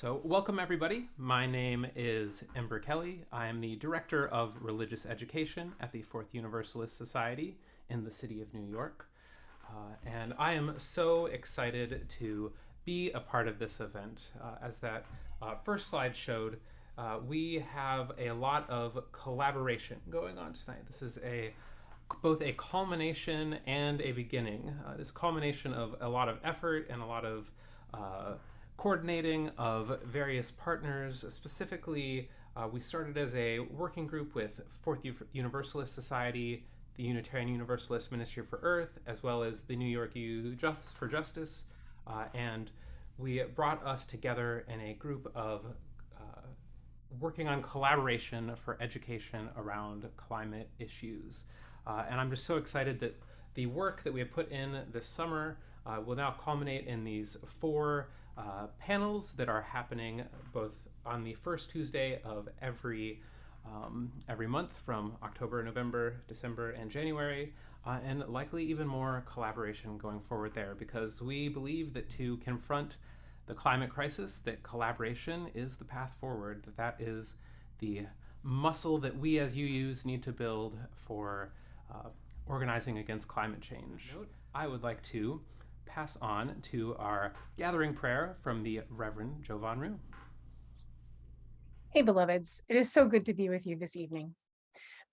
So welcome everybody. My name is Ember Kelly. I am the Director of Religious Education at the Fourth Universalist Society in the city of New York. And I am so excited to be a part of this event. As that first slide showed, we have a lot of collaboration going on tonight. This is both a culmination and a beginning. This culmination of a lot of effort and a lot of coordinating of various partners. Specifically, we started as a working group with Fourth Universalist Society, the Unitarian Universalist Ministry for Earth, as well as the New York U for Justice, and we brought us together in a group of working on collaboration for education around climate issues. And I'm just so excited that the work that we have put in this summer will now culminate in these four panels that are happening both on the first Tuesday of every month from October, November, December, and January, and likely even more collaboration going forward there, because we believe that to confront the climate crisis, that collaboration is the path forward, that is the muscle that we as UUs need to build for organizing against climate change. I would like to pass on to our gathering prayer from the Reverend Jovan Rue. Hey, beloveds, it is so good to be with you this evening.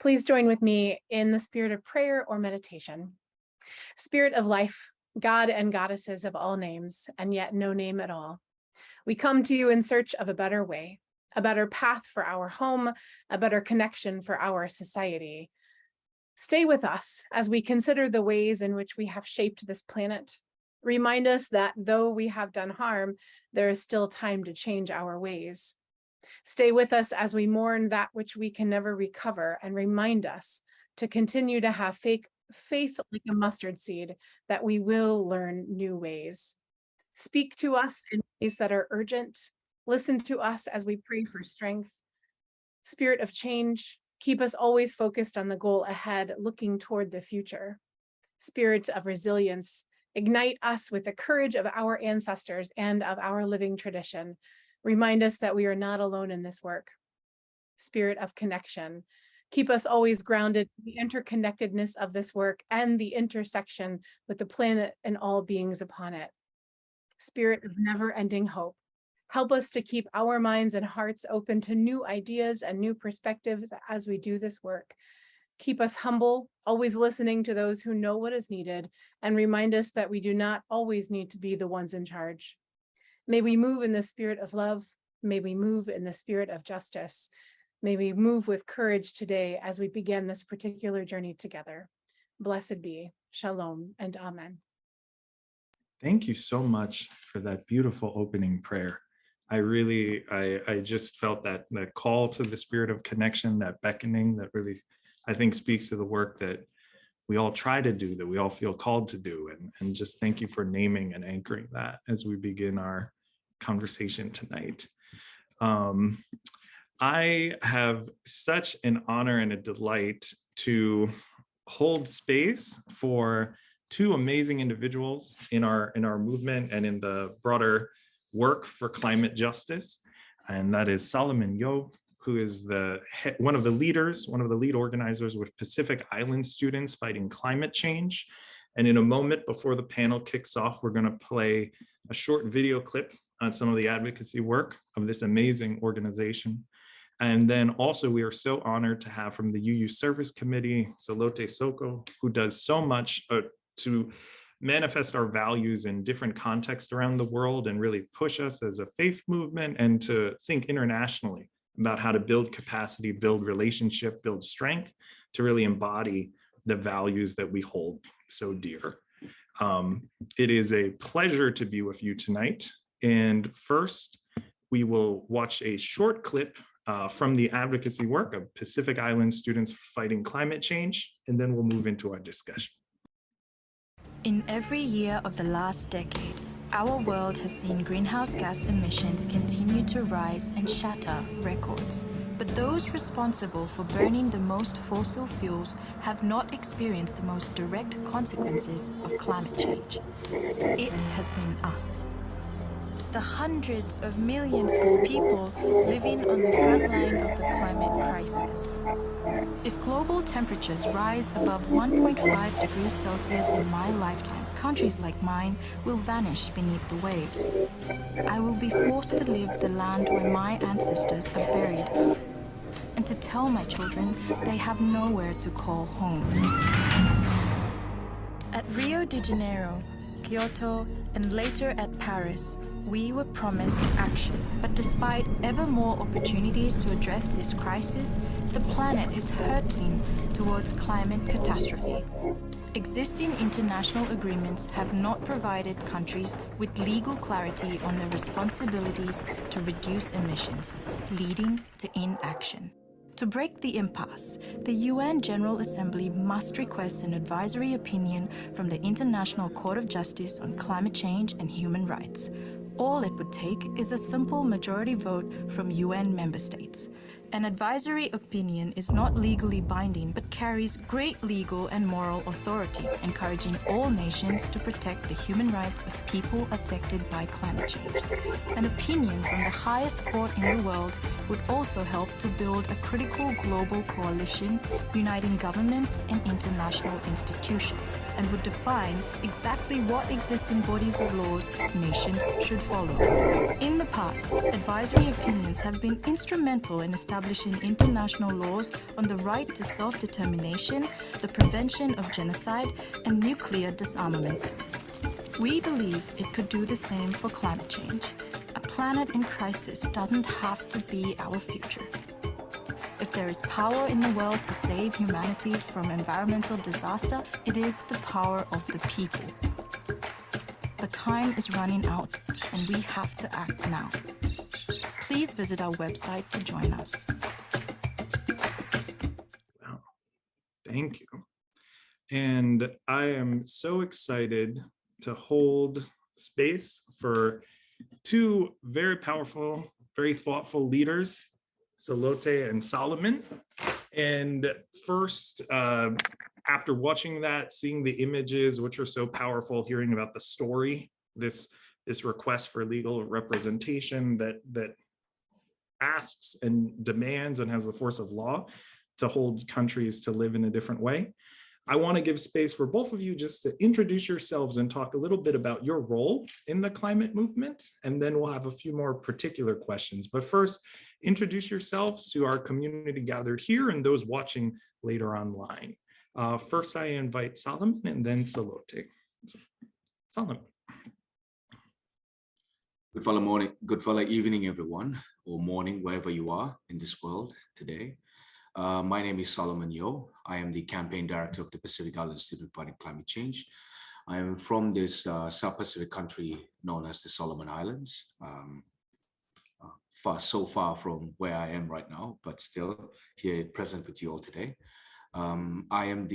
Please join with me in the spirit of prayer or meditation. Spirit of life, God and goddesses of all names, and yet no name at all. We come to you in search of a better way, a better path for our home, a better connection for our society. Stay with us as we consider the ways in which we have shaped this planet. Remind us that though we have done harm, there is still time to change our ways. Stay with us as we mourn that which we can never recover, and remind us to continue to have faith like a mustard seed, that we will learn new ways. Speak to us in ways that are urgent. Listen to us as we pray for strength. Spirit of change, keep us always focused on the goal ahead, looking toward the future. Spirit of resilience, ignite us with the courage of our ancestors and of our living tradition. Remind us that we are not alone in this work. Spirit of connection, keep us always grounded in the interconnectedness of this work and the intersection with the planet and all beings upon it. Spirit of never-ending hope, help us to keep our minds and hearts open to new ideas and new perspectives as we do this work. Keep us humble, always listening to those who know what is needed, and remind us that we do not always need to be the ones in charge. May we move in the spirit of love. May we move in the spirit of justice. May we move with courage today as we begin this particular journey together. Blessed be. Shalom and amen. Thank you so much for that beautiful opening prayer. I just felt that call to the spirit of connection, that beckoning that really, I think, speaks to the work that we all try to do, that we all feel called to do. And just thank you for naming and anchoring that as we begin our conversation tonight. I have such an honor and a delight to hold space for two amazing individuals in our movement and in the broader work for climate justice. And that is Solomon Yo, who is one of the lead organizers with Pacific Island students fighting climate change. And in a moment before the panel kicks off, we're going to play a short video clip on some of the advocacy work of this amazing organization. And then also we are so honored to have from the UU Service Committee, Salote Soqo, who does so much to manifest our values in different contexts around the world and really push us as a faith movement and to think internationally about how to build capacity, build relationship, build strength to really embody the values that we hold so dear. It is a pleasure to be with you tonight. And first, we will watch a short clip from the advocacy work of Pacific Island students fighting climate change, and then we'll move into our discussion. In every year of the last decade, our world has seen greenhouse gas emissions continue to rise and shatter records. But those responsible for burning the most fossil fuels have not experienced the most direct consequences of climate change. It has been us. the hundreds of millions of people living on the front line of the climate crisis. If global temperatures rise above 1.5 degrees Celsius in my lifetime, countries like mine will vanish beneath the waves. I will be forced to leave the land where my ancestors are buried, and to tell my children they have nowhere to call home. At Rio de Janeiro, Kyoto, and later at Paris, we were promised action. But despite ever more opportunities to address this crisis, the planet is hurtling towards climate catastrophe. Existing international agreements have not provided countries with legal clarity on their responsibilities to reduce emissions, leading to inaction. To break the impasse, the UN General Assembly must request an advisory opinion from the International Court of Justice on climate change and human rights. All it would take is a simple majority vote from UN member states. An advisory opinion is not legally binding but carries great legal and moral authority, encouraging all nations to protect the human rights of people affected by climate change. An opinion from the highest court in the world would also help to build a critical global coalition uniting governments and international institutions, and would define exactly what existing bodies of laws nations should follow. In the past, advisory opinions have been instrumental in establishing international laws on the right to self-determination, the prevention of genocide, and nuclear disarmament. We believe it could do the same for climate change. A planet in crisis doesn't have to be our future. If there is power in the world to save humanity from environmental disaster, it is the power of the people. But time is running out, and we have to act now. Please visit our website to join us. Wow, thank you. And I am so excited to hold space for two very powerful, very thoughtful leaders, Salote and Solomon. And first, after watching that, seeing the images, which are so powerful, hearing about the story, this request for legal representation that asks and demands and has the force of law to hold countries to live in a different way. I want to give space for both of you just to introduce yourselves and talk a little bit about your role in the climate movement, and then we'll have a few more particular questions. But first, introduce yourselves to our community gathered here and those watching later online. First, I invite Solomon and then Salote. Solomon. Good fellow evening, everyone, or morning, wherever you are in this world today. My name is Solomon Yo. I am the campaign director of the Pacific Island Student Party Climate Change. I am from this South Pacific country known as the Solomon Islands. So far from where I am right now, but still here present with you all today. I've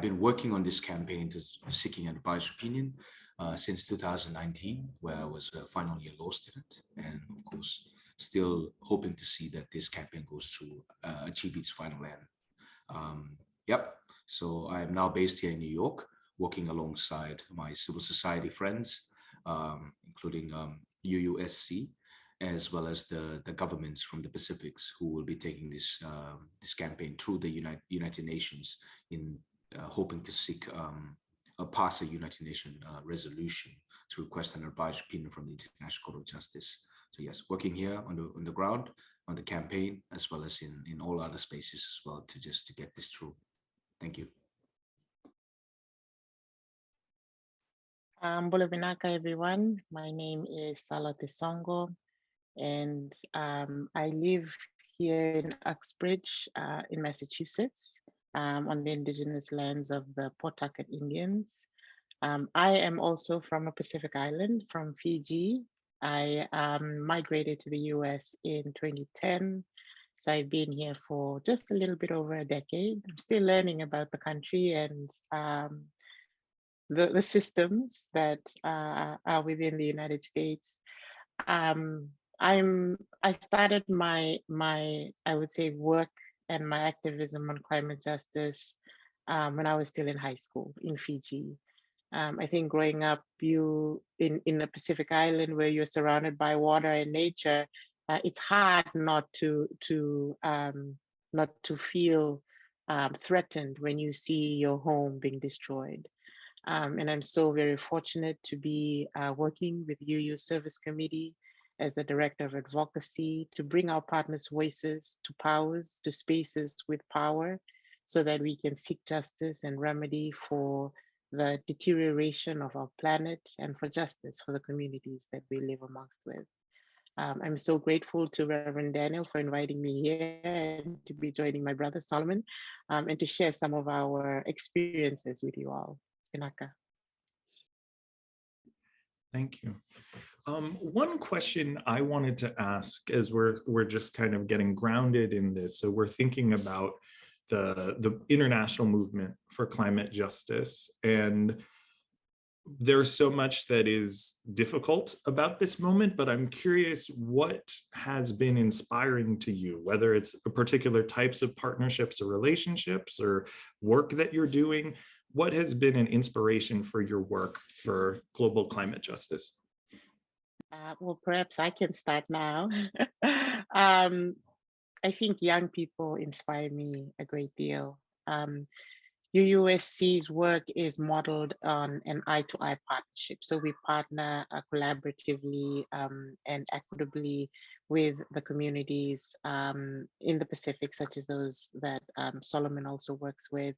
been working on this campaign to seeking an advisory opinion since 2019, where I was a final year law student, and of course, still hoping to see that this campaign goes through, achieve its final end. So I am now based here in New York, working alongside my civil society friends, including UUSC, as well as the governments from the Pacifics who will be taking this campaign through the United Nations in hoping to seek pass a United Nations resolution to request an advisory opinion from the International Court of Justice. So yes, working here on the ground, on the campaign, as well as in all other spaces as well to get this through. Thank you. Bulavinaka, everyone. My name is Salote Songo, and I live here in Uxbridge in Massachusetts, on the indigenous lands of the Pawtucket Indians. I am also from a Pacific island, from Fiji. I migrated to the US in 2010. So I've been here for just a little bit over a decade. I'm still learning about the country and the systems that are within the United States. I started my I would say work and my activism on climate justice when I was still in high school in Fiji. I think growing up, you in the Pacific Island where you're surrounded by water and nature, it's hard not to feel threatened when you see your home being destroyed. And I'm so very fortunate to be working with UU Service Committee as the Director of Advocacy to bring our partners' voices to spaces with power so that we can seek justice and remedy for the deterioration of our planet and for justice for the communities that we live amongst with. I'm so grateful to Reverend Daniel for inviting me here and to be joining my brother Solomon and to share some of our experiences with you all. Inaka. Thank you. One question I wanted to ask as we're just kind of getting grounded in this. So we're thinking about the international movement for climate justice, and there's so much that is difficult about this moment, but I'm curious what has been inspiring to you, whether it's particular types of partnerships or relationships or work that you're doing. What has been an inspiration for your work for global climate justice? Well, perhaps I can start now. I think young people inspire me a great deal. UUSC's work is modeled on an eye-to-eye partnership. So we partner collaboratively and equitably with the communities in the Pacific, such as those that Solomon also works with,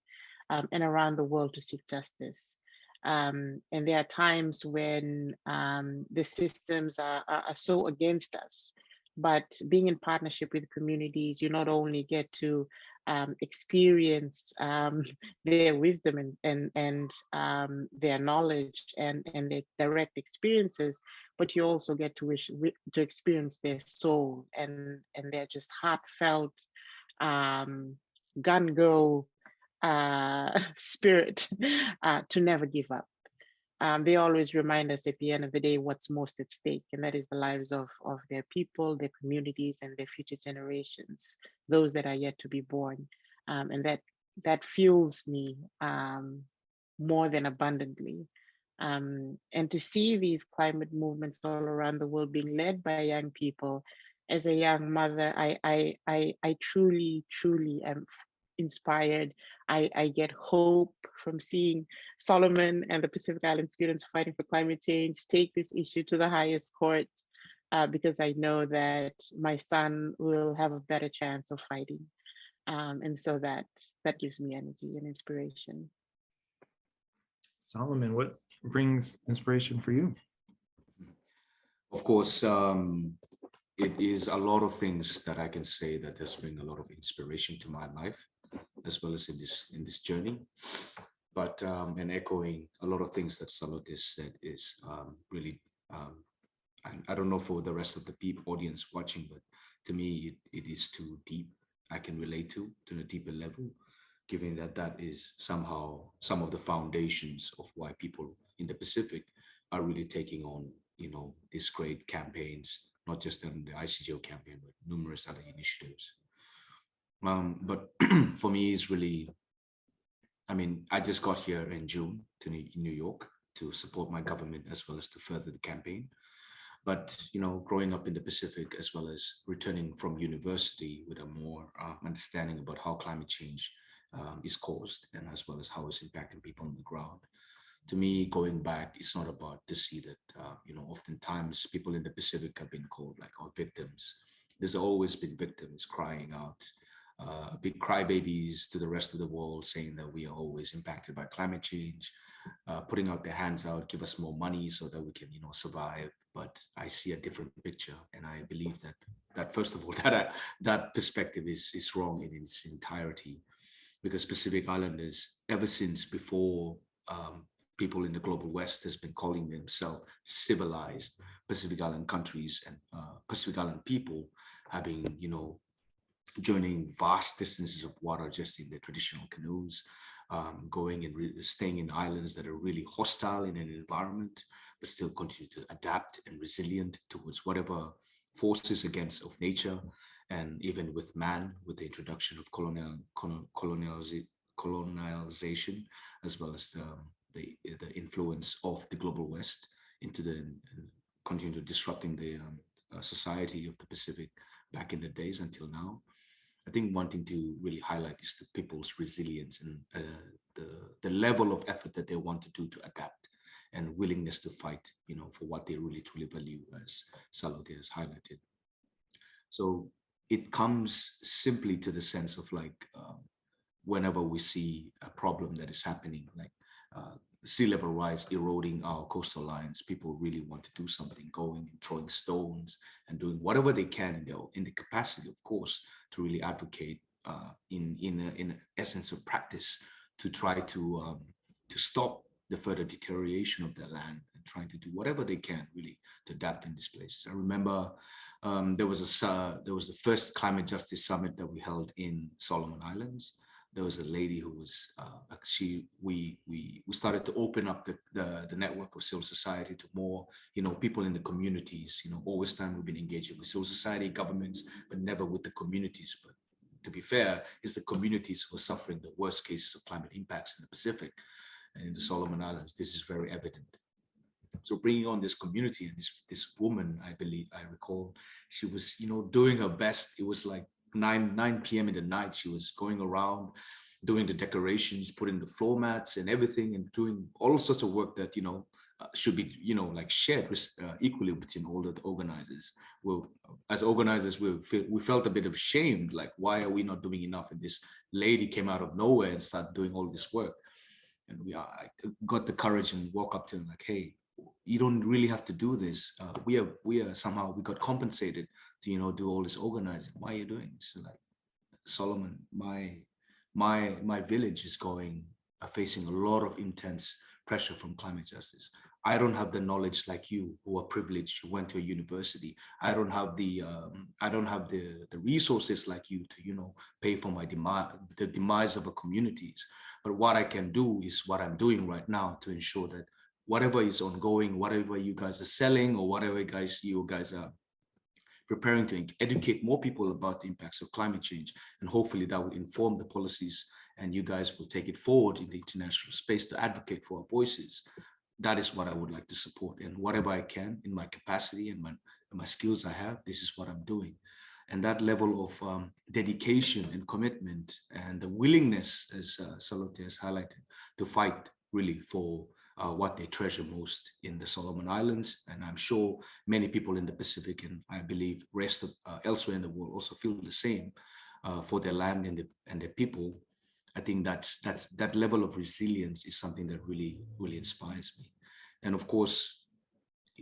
and around the world to seek justice. And there are times when the systems are so against us, but being in partnership with communities, you not only get to experience their wisdom and their knowledge and their direct experiences, but you also get to experience their soul and their just heartfelt gun-go spirit to never give up. They always remind us at the end of the day what's most at stake, and that is the lives of their people, their communities, and their future generations, those that are yet to be born. And that fuels me more than abundantly. And to see these climate movements all around the world being led by young people, as a young mother, I truly, truly am inspired. I get hope from seeing Solomon and the Pacific Island students fighting for climate change take this issue to the highest court because I know that my son will have a better chance of fighting. And so that gives me energy and inspiration. Solomon, what brings inspiration for you? Of course, it is a lot of things that I can say that has bring a lot of inspiration to my life, as well as in this journey. But and echoing a lot of things that Salote said is really, I don't know for the rest of the audience watching, but to me, it is too deep. I can relate to a deeper level, given that is somehow some of the foundations of why people in the Pacific are really taking on, these great campaigns, not just in the ICGO campaign, but numerous other initiatives. But for me, it's really, I just got here in June to New York to support my government as well as to further the campaign. But, growing up in the Pacific, as well as returning from university with a more understanding about how climate change is caused, and as well as how it's impacting people on the ground. To me, going back, it's not about to see that, oftentimes people in the Pacific have been called like our victims. There's always been victims crying out, big crybabies to the rest of the world, saying that we are always impacted by climate change, putting out their hands out, give us more money so that we can, survive. But I see a different picture, and I believe that first of all, that perspective is wrong in its entirety, because Pacific Islanders, ever since before people in the global West has been calling themselves civilized Pacific Island countries, and Pacific Island people having, journeying vast distances of water just in their traditional canoes, going and staying in islands that are really hostile in an environment, but still continue to adapt and resilient towards whatever forces against of nature. And even with man, with the introduction of colonization, as well as the the influence of the global West into the continue to disrupting the society of the Pacific back in the days until now. I think one thing to really highlight is the people's resilience and the level of effort that they want to do to adapt and willingness to fight, for what they really truly value, as Salote has highlighted. So it comes simply to the sense of like, whenever we see a problem that is happening, like sea level rise eroding our coastal lines, people really want to do something, going and throwing stones and doing whatever they can in the capacity, of course, to really advocate in essence of practice to try to stop the further deterioration of their land and trying to do whatever they can really to adapt in these places. I remember there was the first climate justice summit that we held in Solomon Islands. There was a lady who was we started to open up the network of civil society to more people in the communities. All this time we've been engaging with civil society, governments, but never with the communities. But to be fair, it's the communities who are suffering the worst cases of climate impacts in the Pacific and in the Solomon Islands. This is very evident. So bringing on this community and this woman, I recall, she was doing her best. It was like 9 p.m. in the night. She was going around doing the decorations, putting the floor mats and everything, and doing all sorts of work that should be like shared equally between all the organizers. Well, as organizers, we felt a bit of shame, like, why are we not doing enough? And this lady came out of nowhere and started doing all this work, and I got the courage and walk up to him like, hey, you don't really have to do this. We are somehow, we got compensated to do all this organizing. Why are you doing this? So like, Solomon, my village is facing a lot of intense pressure from climate justice. I don't have the knowledge like you, who are privileged, who went to a university. I don't have the resources like you to pay for the demise of our communities. But what I can do is what I'm doing right now to ensure that whatever is ongoing, whatever you guys are selling, or whatever you guys are preparing to educate more people about the impacts of climate change, and hopefully that will inform the policies, and you guys will take it forward in the international space to advocate for our voices. That is what I would like to support, and whatever I can in my capacity and my skills I have, this is what I'm doing. And that level of dedication and commitment and the willingness, as Salote has highlighted, to fight really for what they treasure most in the Solomon Islands. And I'm sure many people in the Pacific, and I believe rest of elsewhere in the world, also feel the same for their land and their people. I think that level of resilience is something that really, really inspires me. And of course,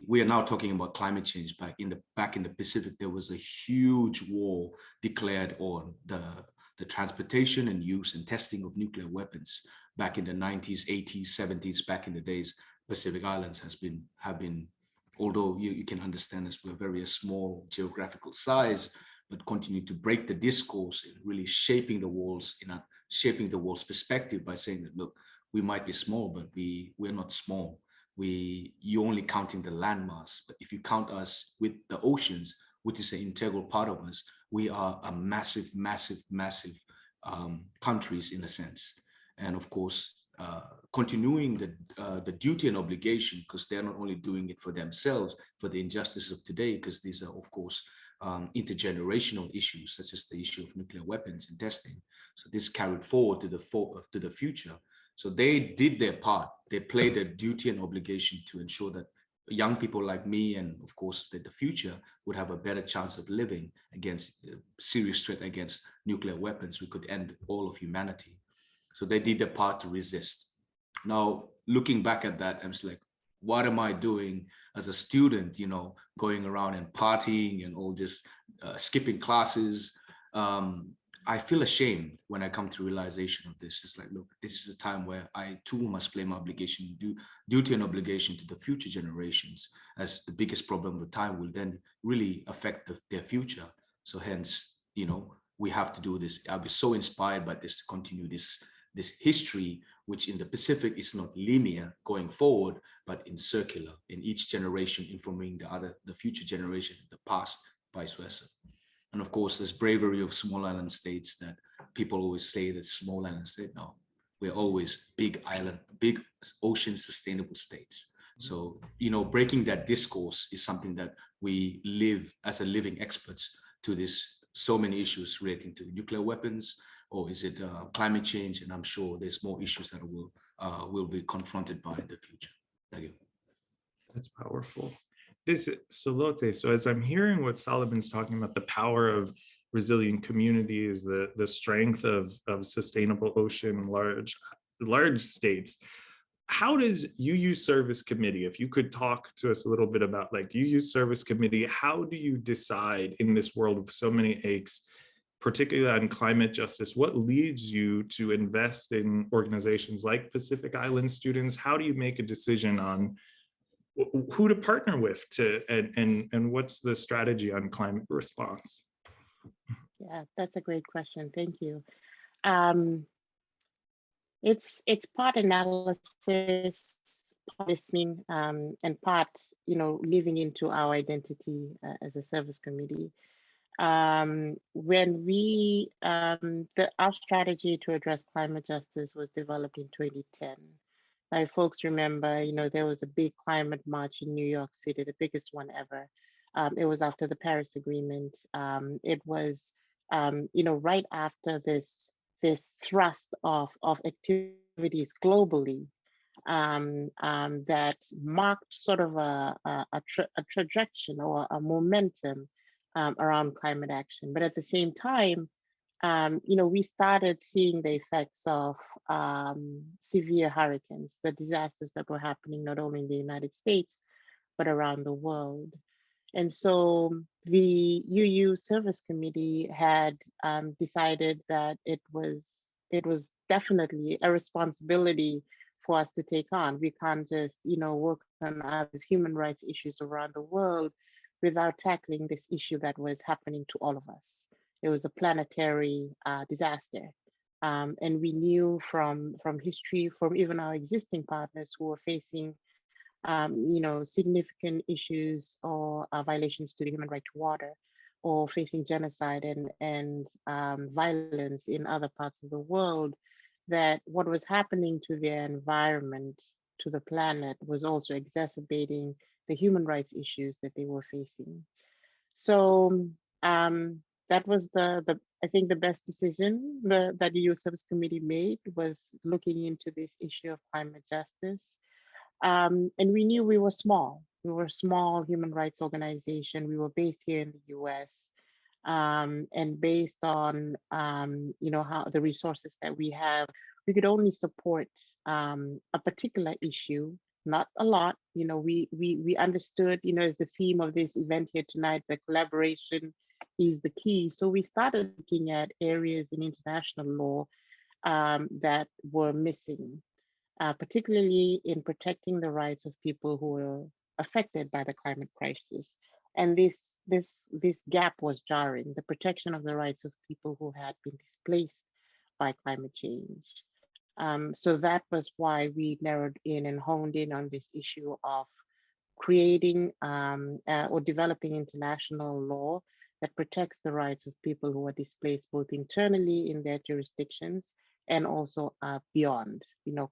we are now talking about climate change. Back in the Pacific, there was a huge war declared on the transportation and use and testing of nuclear weapons back in the 90s, 80s, 70s. Back in the days, Pacific Islands have been, although you can understand as we're very a small geographical size, but continue to break the discourse in really shaping the world's perspective by saying that, look, we might be small, but we're not small. You're only counting the landmass, but if you count us with the oceans, which is an integral part of us, we are a massive, massive, massive countries in a sense. And of course, continuing the duty and obligation, because they're not only doing it for themselves, for the injustice of today, because these are, of course, intergenerational issues, such as the issue of nuclear weapons and testing. So this carried forward to the future. So they did their part. They played their duty and obligation to ensure that young people like me, and of course that the future, would have a better chance of living against a serious threat against nuclear weapons. We could end all of humanity. So they did their part to resist. Now, looking back at that, I'm just like, what am I doing as a student, going around and partying and all this, skipping classes? I feel ashamed when I come to realization of this. It's like, look, this is a time where I too must play my obligation, duty and obligation to the future generations, as the biggest problem of the time will then really affect their future. So hence, we have to do this. I'll be so inspired by this to continue this history, which in the Pacific is not linear going forward, but in circular, in each generation informing the future generation, the past, vice versa. And of course, this bravery of small island states that people always say that small island state. No, we're always big island, big ocean sustainable states. So, breaking that discourse is something that we live as a living experts to this, so many issues relating to nuclear weapons, or is it climate change? And I'm sure there's more issues that will be confronted by in the future. Thank you. That's powerful. This Salote. So as I'm hearing what Solomon's talking about, the power of resilient communities, the strength of sustainable ocean, large states. How does UU Service Committee, if you could talk to us a little bit about like UU Service Committee, how do you decide in this world of so many aches, particularly on climate justice, what leads you to invest in organizations like Pacific Island Students? How do you make a decision on who to partner with and what's the strategy on climate response? Yeah, that's a great question. Thank you. Um, it's part analysis, part listening, and part, living into our identity as a service committee. When our strategy to address climate justice was developed in 2010. If folks remember, there was a big climate march in New York City, the biggest one ever. It was after the Paris Agreement. It was, right after this thrust of activities globally that marked sort of a trajectory or a momentum around climate action. But at the same time, we started seeing the effects of severe hurricanes, the disasters that were happening not only in the United States, but around the world. And so the UU Service Committee had decided that it was definitely a responsibility for us to take on. We can't just, work on others' human rights issues around the world without tackling this issue that was happening to all of us. It was a planetary disaster. And we knew from history, from even our existing partners who were facing significant issues or violations to the human right to water, or facing genocide and violence in other parts of the world, that what was happening to their environment, to the planet, was also exacerbating the human rights issues that they were facing. So that was I think the best decision that the U.S. Service Committee made, was looking into this issue of climate justice. And we knew we were small. We were a small human rights organization. We were based here in the U.S. And based on how the resources that we have, we could only support a particular issue, not a lot. We understood, as the theme of this event here tonight, that collaboration is the key. So we started looking at areas in international law that were missing. Particularly in protecting the rights of people who were affected by the climate crisis. And this gap was jarring, the protection of the rights of people who had been displaced by climate change. So that was why we narrowed in and honed in on this issue of creating or developing international law that protects the rights of people who are displaced both internally in their jurisdictions and also beyond,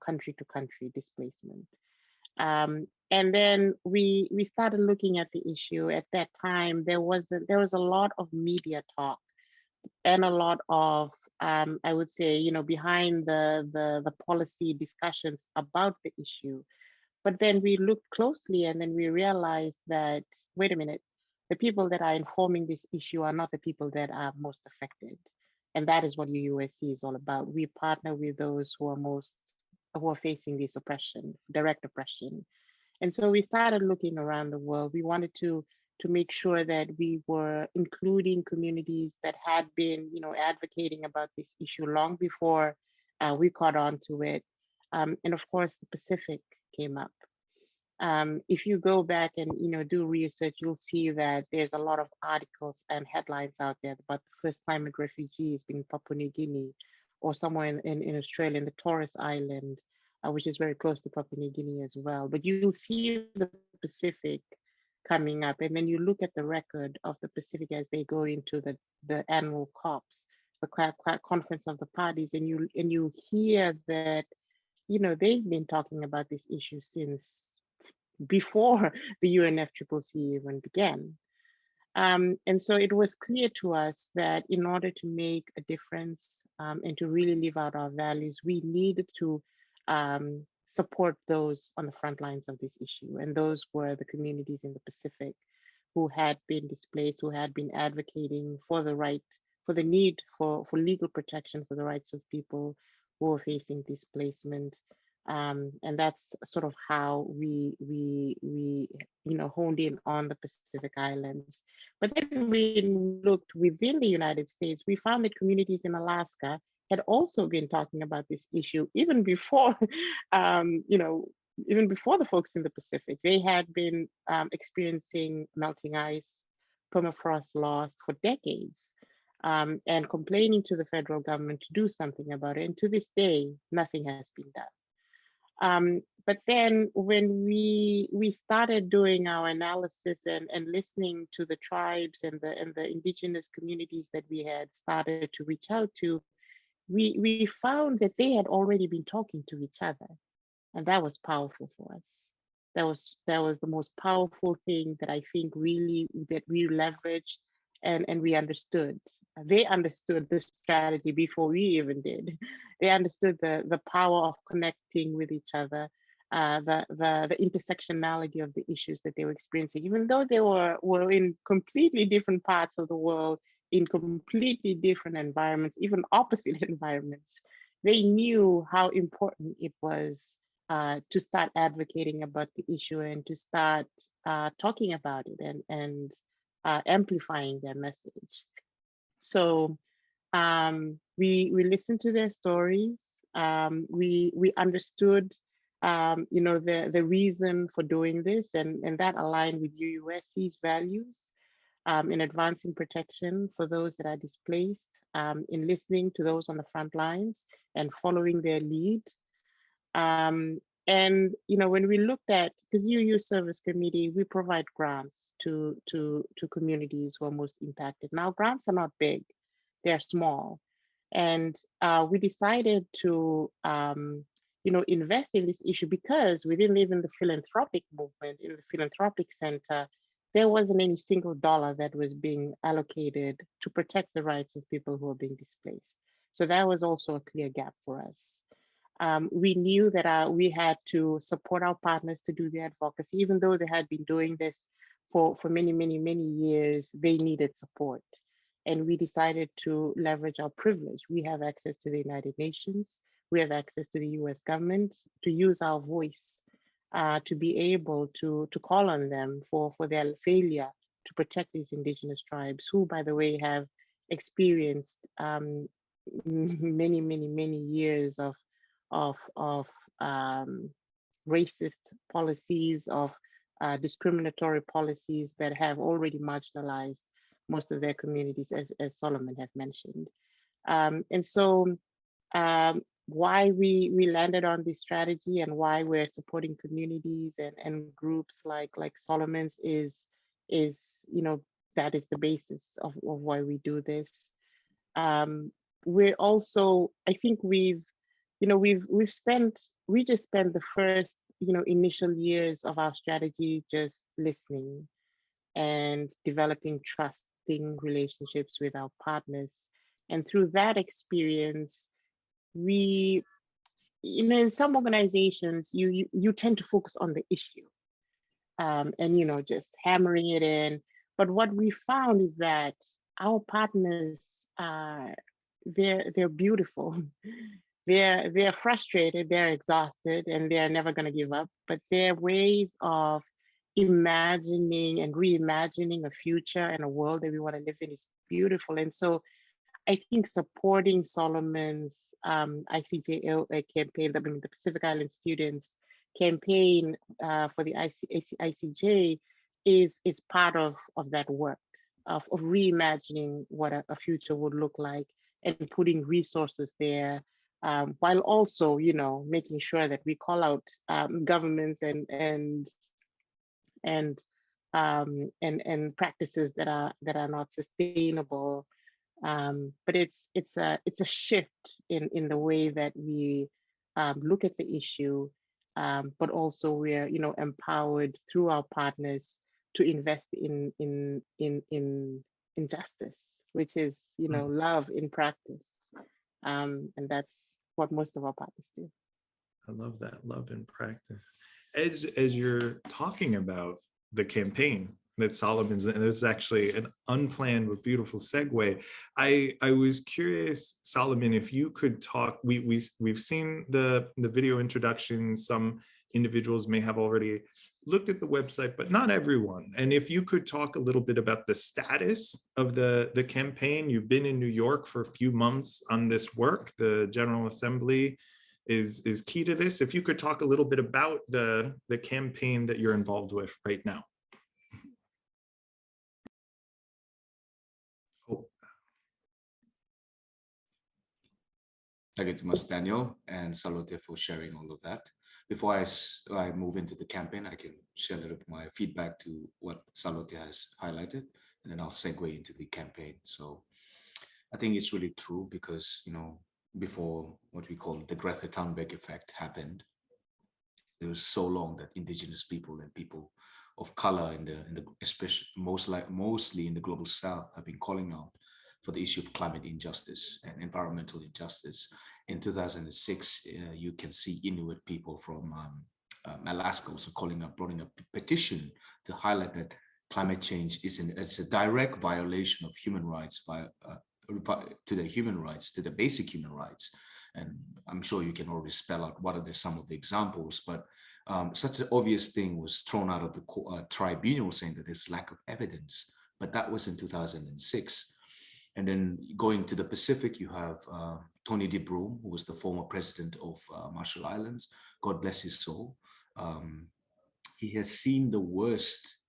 country to country displacement. And then we started looking at the issue. At that time, there was a lot of media talk and a lot of, I would say, behind the policy discussions about the issue. But then we looked closely and then we realized that, wait a minute, the people that are informing this issue are not the people that are most affected. And that is what UUSC is all about. We partner with those who are facing this oppression, direct oppression. And so we started looking around the world. We wanted to make sure that we were including communities that had been, advocating about this issue long before we caught on to it. And of course, the Pacific came up. If you go back and do research, you'll see that there's a lot of articles and headlines out there about the first climate refugees being Papua New Guinea, or somewhere in Australia, in the Torres Island, which is very close to Papua New Guinea as well. But you'll see the Pacific coming up, and then you look at the record of the Pacific as they go into the annual COPs, conference of the parties, and you hear that, you know, they've been talking about this issue since before the UNFCCC even began. And so it was clear to us that in order to make a difference and to really live out our values, we needed to support those on the front lines of this issue. And those were the communities in the Pacific who had been displaced, who had been advocating for the right, for the need for legal protection for the rights of people who are facing displacement. And that's sort of how we honed in on the Pacific Islands. But then we looked within the United States, we found that communities in Alaska had also been talking about this issue even before, even before the folks in the Pacific. They had been experiencing melting ice, permafrost loss for decades, and complaining to the federal government to do something about it. And to this day, nothing has been done. But then when we started doing our analysis and listening to the tribes and the indigenous communities that we had started to reach out to, we found that they had already been talking to each other. And that was powerful for us. That was the most powerful thing that I think really that we leveraged and we understood. They understood the strategy before we even did. They understood the power of connecting with each other, the intersectionality of the issues that they were experiencing, even though they were in completely different parts of the world, in completely different environments, even opposite environments. They knew how important it was to start advocating about the issue and to start talking about it and amplifying their message. So we listened to their stories. We understood, the reason for doing this, and that aligned with UUSC's values in advancing protection for those that are displaced, in listening to those on the front lines and following their lead. And when we looked at, because UU Service Committee, we provide grants to communities who are most impacted. Now, grants are not big; they're small, and we decided to invest in this issue because we didn't live in the philanthropic movement, in the philanthropic center. There wasn't any single dollar that was being allocated to protect the rights of people who are being displaced. So that was also a clear gap for us. We knew that we had to support our partners to do the advocacy, even though they had been doing this for many, many, many years, they needed support. And we decided to leverage our privilege. We have access to the United Nations, we have access to the US government, to use our voice to be able to call on them for their failure to protect these indigenous tribes, who, by the way, have experienced many, many, many years of racist policies, of discriminatory policies that have already marginalized most of their communities, as Solomon have mentioned. And so why we landed on this strategy and why we're supporting communities and groups like Solomon's is that is the basis of why we do this. We're also, I think we just spent the first initial years of our strategy just listening and developing trusting relationships with our partners. And through that experience, we, in some organizations, you tend to focus on the issue and just hammering it in. But what we found is that our partners, they're beautiful. They're frustrated, they're exhausted, and they're never going to give up. But their ways of imagining and reimagining a future and a world that we want to live in is beautiful. And so I think supporting Solomon's ICJ campaign, the Pacific Island students campaign for the ICJ is part of that work of reimagining what a future would look like and putting resources there, while also making sure that we call out governments and practices that are not sustainable, But it's a shift in the way that we look at the issue, but also we're empowered through our partners to invest in justice, which is love in practice, and that's what most of our partners do. I love that, love in practice. As you're talking about the campaign that Solomon's, and it's actually an unplanned but beautiful segue. I was curious, Solomon, if you could talk. We've seen the video introduction. Some individuals may have already looked at the website, but not everyone. And if you could talk a little bit about the status of the campaign. You've been in New York for a few months on this work. The General Assembly is key to this. If you could talk a little bit about the campaign that you're involved with right now. Oh. Thank you so much, Daniel and Salote, for sharing all of that. Before I move into the campaign, I can share a little bit my feedback to what Salote has highlighted, and then I'll segue into the campaign. So I think it's really true because, before what we call the Greta Thunberg effect happened, it was so long that indigenous people and people of color in the especially mostly in the global south have been calling out for the issue of climate injustice and environmental injustice. In 2006, you can see Inuit people from Alaska also bringing a petition to highlight that climate change is a direct violation of human rights to the basic human rights. And I'm sure you can already spell out what are some of the examples, but such an obvious thing was thrown out of the tribunal, saying that there's lack of evidence. But that was in 2006. And then going to the Pacific, you have Tony DeBroom, who was the former president of Marshall Islands. God bless his soul. He has seen the worst.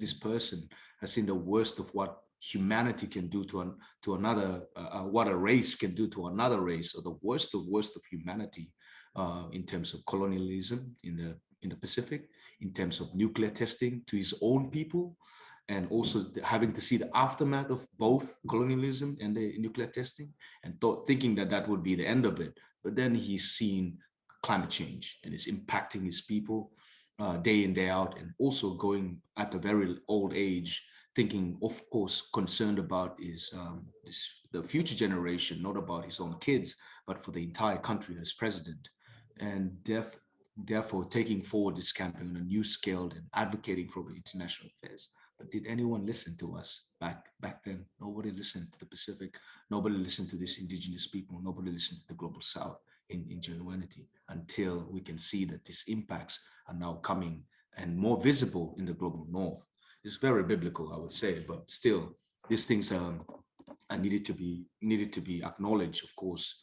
This person has seen the worst of what humanity can do to another, what a race can do to another race, or the worst of humanity in terms of colonialism in the Pacific, in terms of nuclear testing to his own people, and also having to see the aftermath of both colonialism and the nuclear testing, and thinking that would be the end of it. But then he's seen climate change, and it's impacting his people day in, day out, and also going at a very old age, thinking, of course, concerned about the future generation, not about his own kids, but for the entire country as president. And therefore taking forward this campaign on a new scale and advocating for international affairs. But did anyone listen to us back then? Nobody listened to the Pacific. Nobody listened to these indigenous people. Nobody listened to the global south in genuinity, until we can see that these impacts are now coming and more visible in the global north. It's very biblical, I would say, but still, these things are needed to be acknowledged, of course.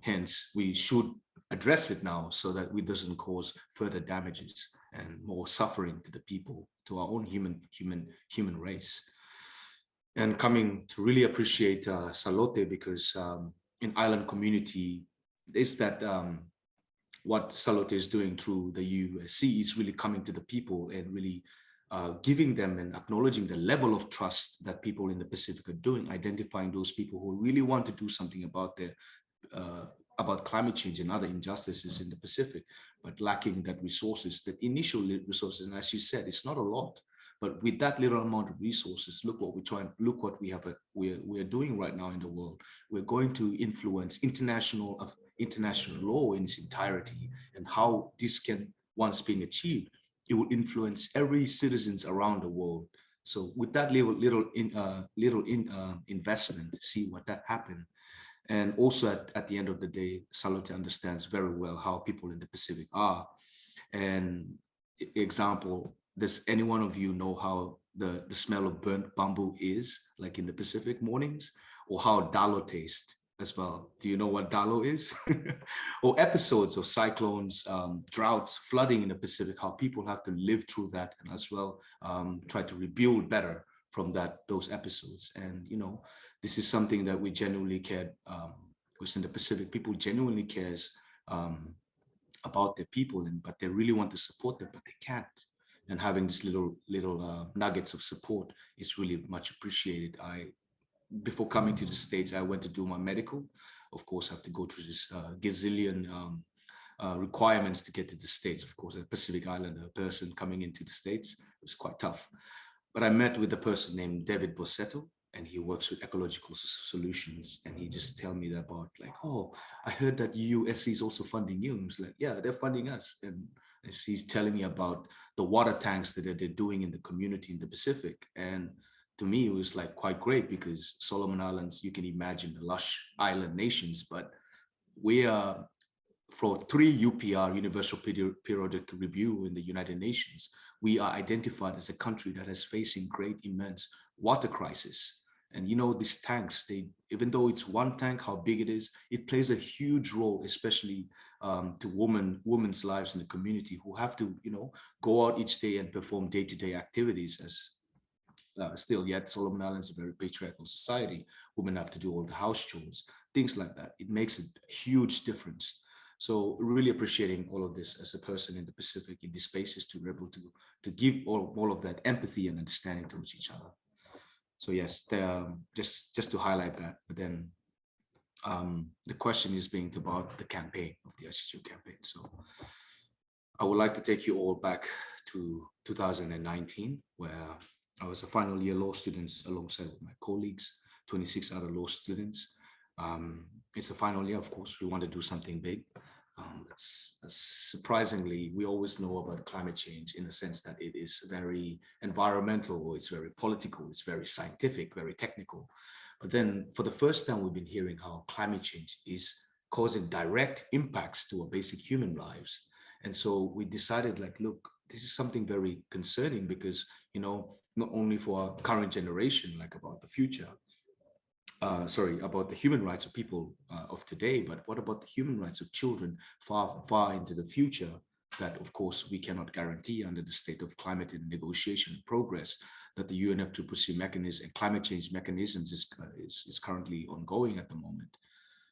Hence, we should address it now so that it doesn't cause further damages and more suffering to the people, to our own human race. And coming to really appreciate Salote, because in island community, is that what Salote is doing through the USC is really coming to the people and really giving them and acknowledging the level of trust that people in the Pacific are doing, identifying those people who really want to do something about climate change and other injustices in the Pacific, but lacking that resources, that initial resources. And as you said, it's not a lot, but with that little amount of resources, look what we're doing right now in the world. We're going to influence international law in its entirety, and how this can, once being achieved, it will influence every citizens around the world. So with that little investment, see what that happened. And also at the end of the day, Salote understands very well how people in the Pacific are. And example, does any one of you know how the smell of burnt bamboo is, like in the Pacific mornings, or how dalo tastes as well? Do you know what dalo is? Or episodes of cyclones, droughts, flooding in the Pacific, how people have to live through that, and as well try to rebuild better from those episodes. And this is something that we genuinely care, because in the Pacific, people genuinely cares about their people, but they really want to support them, but they can't. And having this little nuggets of support is really much appreciated. before coming to the States, I went to do my medical. Of course, I have to go through this gazillion requirements to get to the States. Of course, a Pacific Islander person coming into the States, it was quite tough. But I met with a person named David Bossetto, and he works with ecological solutions. And he just tell me about like, oh, I heard that USC is also funding you. And I was like, yeah, they're funding us. And he's telling me about the water tanks that they're doing in the community in the Pacific. And to me, it was like quite great because Solomon Islands, you can imagine the lush island nations, but we are, for 3 UPR, Universal Periodic Review in the United Nations, we are identified as a country that is facing great, immense water crisis. And you know, these tanks, even though it's one tank, how big it is, it plays a huge role, especially to women's lives in the community who have to, you know, go out each day and perform day-to-day activities. As still yet, Solomon Islands is a very patriarchal society. Women have to do all the house chores, things like that. It makes a huge difference. So really appreciating all of this as a person in the Pacific, in these spaces, to be able to give all of that empathy and understanding towards each other. So yes, just to highlight that. But then the question is being about the campaign of the ICGO campaign. So I would like to take you all back to 2019, where I was a final year law student alongside with my colleagues, 26 other law students. It's a final year, of course, we want to do something big. Surprisingly, we always know about climate change in the sense that it is very environmental, it's very political, it's very scientific, very technical. But then for the first time, we've been hearing how climate change is causing direct impacts to our basic human lives. And so we decided, like, look, this is something very concerning because, you know, not only for our current generation, like about the future, about the human rights of people of today, but what about the human rights of children far, far into the future that, of course, we cannot guarantee under the state of climate and negotiation and progress that the UNFCCC mechanism and climate change mechanisms is currently ongoing at the moment.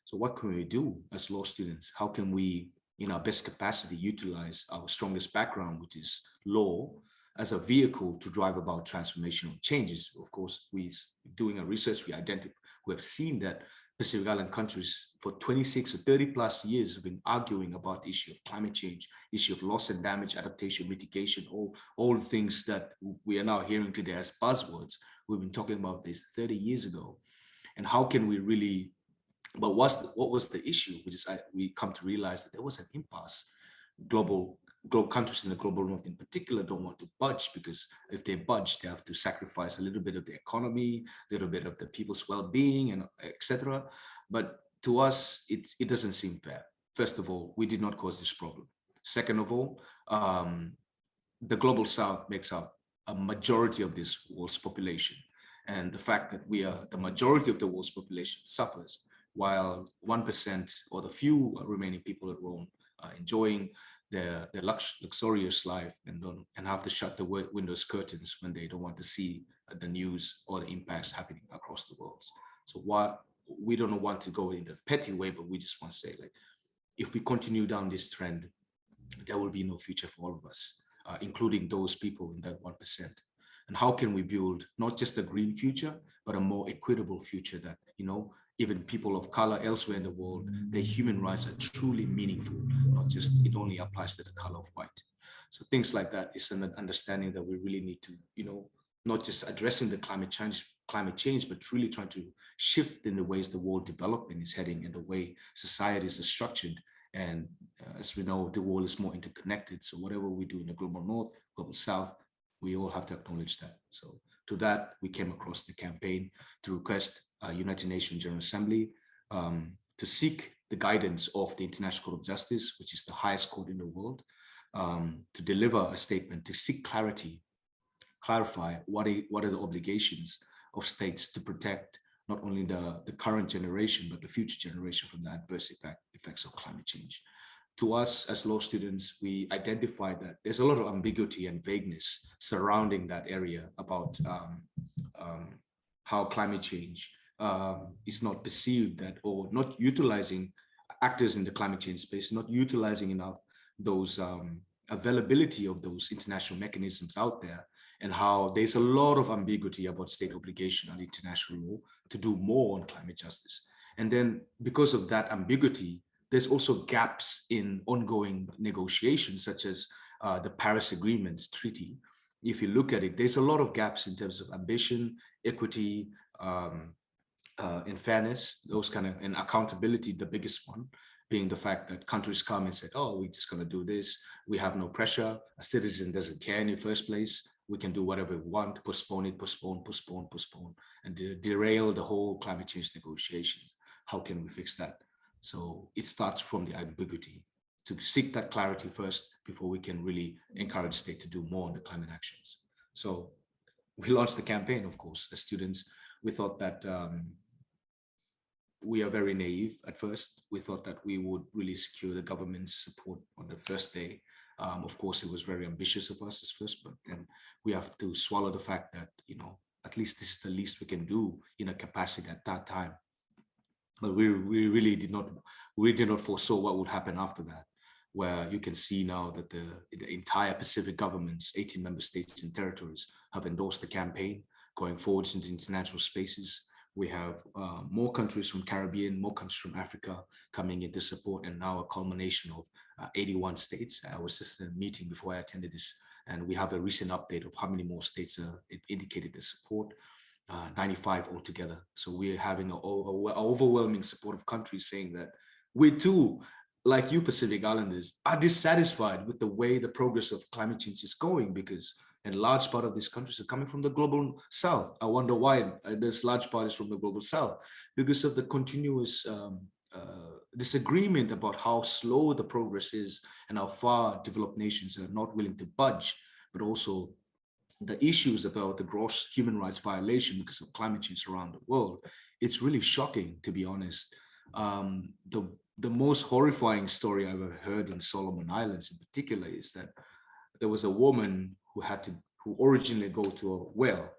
So what can we do as law students? How can we, in our best capacity, utilize our strongest background, which is law, as a vehicle to drive about transformational changes? Of course, we doing our research, we have seen that Pacific Island countries for 26 or 30 plus years have been arguing about the issue of climate change, issue of loss and damage, adaptation, mitigation, all things that we are now hearing today as buzzwords. We've been talking about this 30 years ago. And how can we really, but what was the issue? We come to realize that there was an impasse. Global countries in the global north in particular don't want to budge, because if they budge, they have to sacrifice a little bit of the economy, a little bit of the people's well-being, and etc. But to us, it doesn't seem fair. First of all, we did not cause this problem. Second of all, the global south makes up a majority of this world's population. And the fact that we are the majority of the world's population suffers, while 1% or the few remaining people at Rome are enjoying their luxurious life and have to shut the windows curtains when they don't want to see the news or the impacts happening across the world. So what we don't want to go in the petty way, but we just want to say, like, if we continue down this trend, there will be no future for all of us, including those people in that 1%. And how can we build not just a green future, but a more equitable future that, you know, even people of color elsewhere in the world, their human rights are truly meaningful, not just it only applies to the color of white. So things like that is an understanding that we really need to, you know, not just addressing the climate change, but really trying to shift in the ways the world development is heading and the way societies are structured. And as we know, the world is more interconnected. So whatever we do in the global north, global south, we all have to acknowledge that. So to that, we came across the campaign to request United Nations General Assembly to seek the guidance of the International Court of Justice, which is the highest court in the world, to deliver a statement to seek clarify what are the obligations of states to protect not only the current generation, but the future generation from the adverse effects of climate change. To us as law students, we identify that there's a lot of ambiguity and vagueness surrounding that area about how climate change is not perceived that, or not utilizing actors in the climate change space, not utilizing enough those availability of those international mechanisms out there, and how there's a lot of ambiguity about state obligation under international law to do more on climate justice. And then because of that ambiguity, there's also gaps in ongoing negotiations, such as the Paris Agreement treaty. If you look at it, there's a lot of gaps in terms of ambition, equity, and fairness, those kind of, and accountability, the biggest one being the fact that countries come and say, oh, we're just going to do this. We have no pressure. A citizen doesn't care in the first place. We can do whatever we want, postpone it, postpone, and derail the whole climate change negotiations. How can we fix that? So it starts from the ambiguity, to seek that clarity first before we can really encourage state to do more on the climate actions. So we launched the campaign, of course, as students. We thought that we are very naive at first. We thought that we would really secure the government's support on the first day. Of course, it was very ambitious of us at first, but then we have to swallow the fact that, you know, at least this is the least we can do in a capacity at that time. But we really did not foresaw what would happen after that, where you can see now that the entire Pacific governments, 18 member states and territories, have endorsed the campaign going forwards into international spaces. We have more countries from Caribbean, more countries from Africa coming into support, and now a culmination of 81 states. I was just in a meeting before I attended this, and we have a recent update of how many more states indicated the support, 95 altogether. So we're having an overwhelming support of countries saying that we too, like you Pacific Islanders, are dissatisfied with the way the progress of climate change is going, because a large part of these countries are coming from the global south. I wonder why this large part is from the global south, because of the continuous disagreement about how slow the progress is and how far developed nations are not willing to budge, but also the issues about the gross human rights violation because of climate change around the world. It's really shocking, to be honest. The most horrifying story I've ever heard in Solomon Islands in particular is that there was a woman who originally go to a well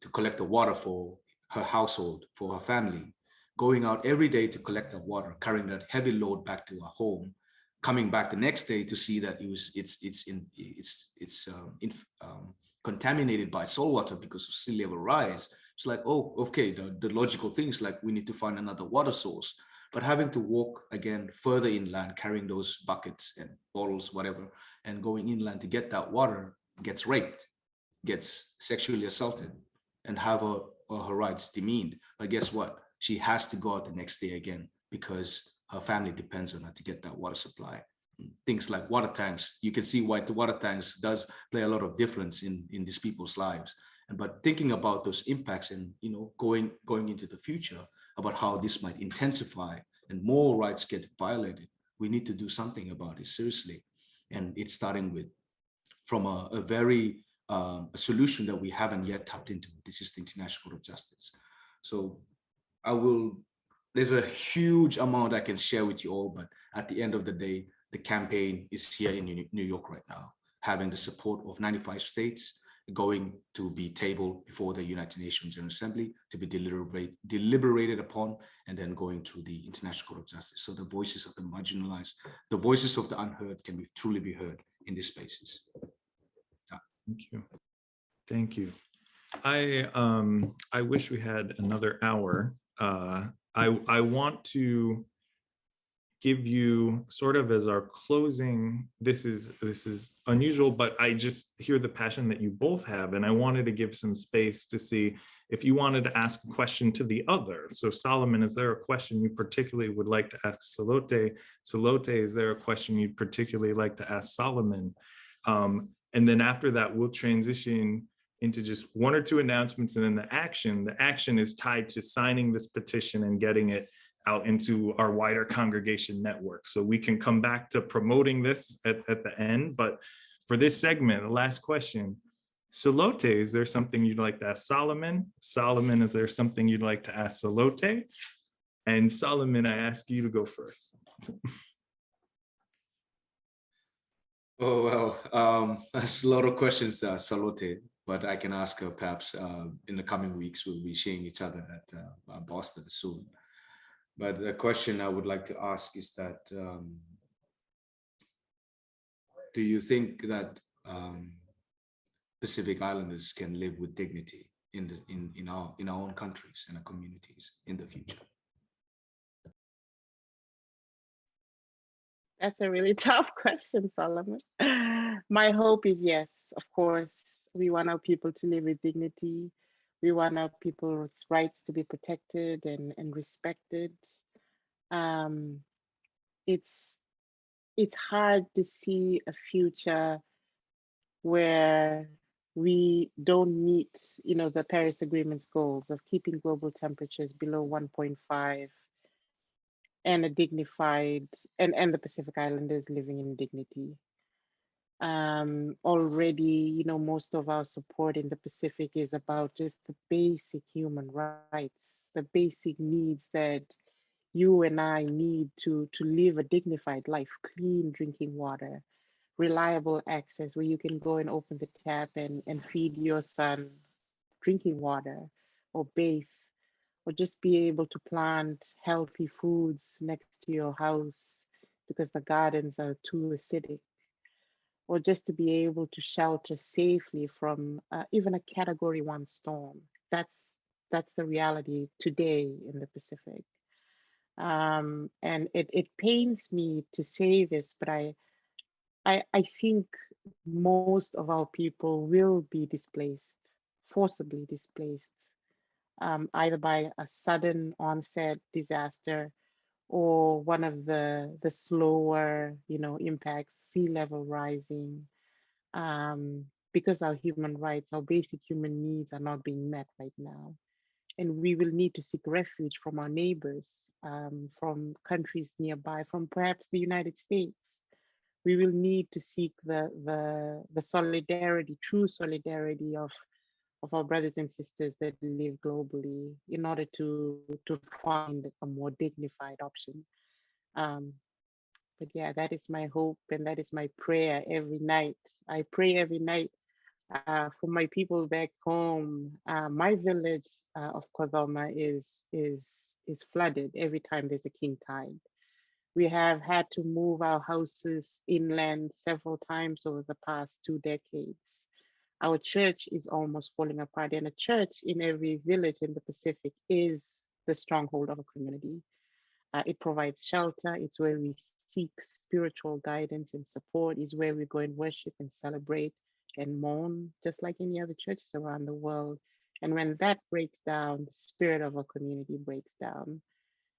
to collect the water for her household, for her family, going out every day to collect the water, carrying that heavy load back to her home, coming back the next day to see that it's contaminated by salt water because of sea level rise. It's like, oh, okay, the logical things like we need to find another water source. But having to walk again further inland, carrying those buckets and bottles, whatever, and going inland to get that water, gets raped, gets sexually assaulted, and have her rights demeaned. But guess what? She has to go out the next day again because her family depends on her to get that water supply. Things like water tanks, you can see why the water tanks does play a lot of difference in these people's lives. But thinking about those impacts and, you know, going into the future about how this might intensify and more rights get violated, we need to do something about it seriously. And it's starting from a very a solution that we haven't yet tapped into. This is the International Court of Justice. So there's a huge amount I can share with you all, but at the end of the day, the campaign is here in New York right now, having the support of 95 states, going to be tabled before the United Nations General Assembly to be deliberated upon, and then going through the International Court of Justice. So the voices of the marginalized, the voices of the unheard can truly be heard in these spaces. Thank you. Thank you. I wish we had another hour. I want to give you sort of as our closing, this is unusual, but I just hear the passion that you both have, and I wanted to give some space to see if you wanted to ask a question to the other. So Solomon, is there a question you particularly would like to ask Salote? Salote, is there a question you'd particularly like to ask Solomon? And then after that, we'll transition into just one or two announcements, and then the action is tied to signing this petition and getting it out into our wider congregation network. So we can come back to promoting this at the end. But for this segment, the last question, Salote, is there something you'd like to ask Solomon? Solomon, is there something you'd like to ask Salote? And Solomon, I ask you to go first. Oh, well, that's a lot of questions, Salote, but I can ask her perhaps in the coming weeks. We'll be seeing each other at Boston soon. But the question I would like to ask is that do you think that Pacific Islanders can live with dignity in our own countries and our communities in the future? That's a really tough question, Solomon. My hope is yes, of course. We want our people to live with dignity. We want our people's rights to be protected and respected. Um, it's hard to see a future where we don't meet, the Paris Agreement's goals of keeping global temperatures below 1.5 and a dignified and the Pacific Islanders living in dignity. Already, most of our support in the Pacific is about just the basic human rights, the basic needs that you and I need to live a dignified life, clean drinking water, reliable access where you can go and open the tap and feed your son drinking water or bathe, or just be able to plant healthy foods next to your house because the gardens are too acidic, or just to be able to shelter safely from even a Category 1 storm. That's the reality today in the Pacific. And it pains me to say this, but I think most of our people will be displaced, forcibly displaced, either by a sudden onset disaster or one of the slower, impacts, sea level rising, because our human rights, our basic human needs are not being met right now. And we will need to seek refuge from our neighbors, from countries nearby, from perhaps the United States. We will need to seek the solidarity, true solidarity of our brothers and sisters that live globally in order to find a more dignified option. But yeah, that is my hope and that is my prayer every night. I pray every night for my people back home. My village of Kodoma is flooded every time there's a king tide. We have had to move our houses inland several times over the past 2 decades. Our church is almost falling apart, and a church in every village in the Pacific is the stronghold of a community. It provides shelter. It's where we seek spiritual guidance and support. It's where we go and worship and celebrate and mourn, just like any other churches around the world. And when that breaks down, the spirit of a community breaks down.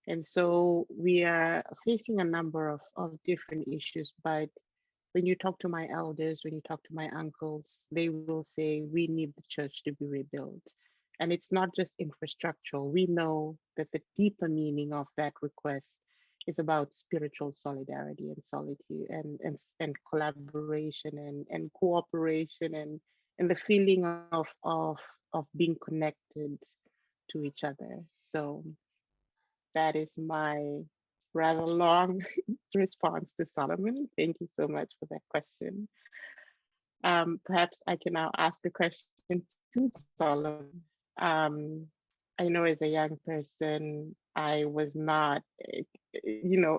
And so we are facing a number of different issues, but when you talk to my elders, when you talk to my uncles, they will say we need the church to be rebuilt. And it's not just infrastructural. We know that the deeper meaning of that request is about spiritual solidarity and solitude and collaboration and cooperation and the feeling of being connected to each other. So that is my rather long response to Solomon. Thank you so much for that question. Perhaps I can now ask a question to Solomon. I know as a young person, I was not,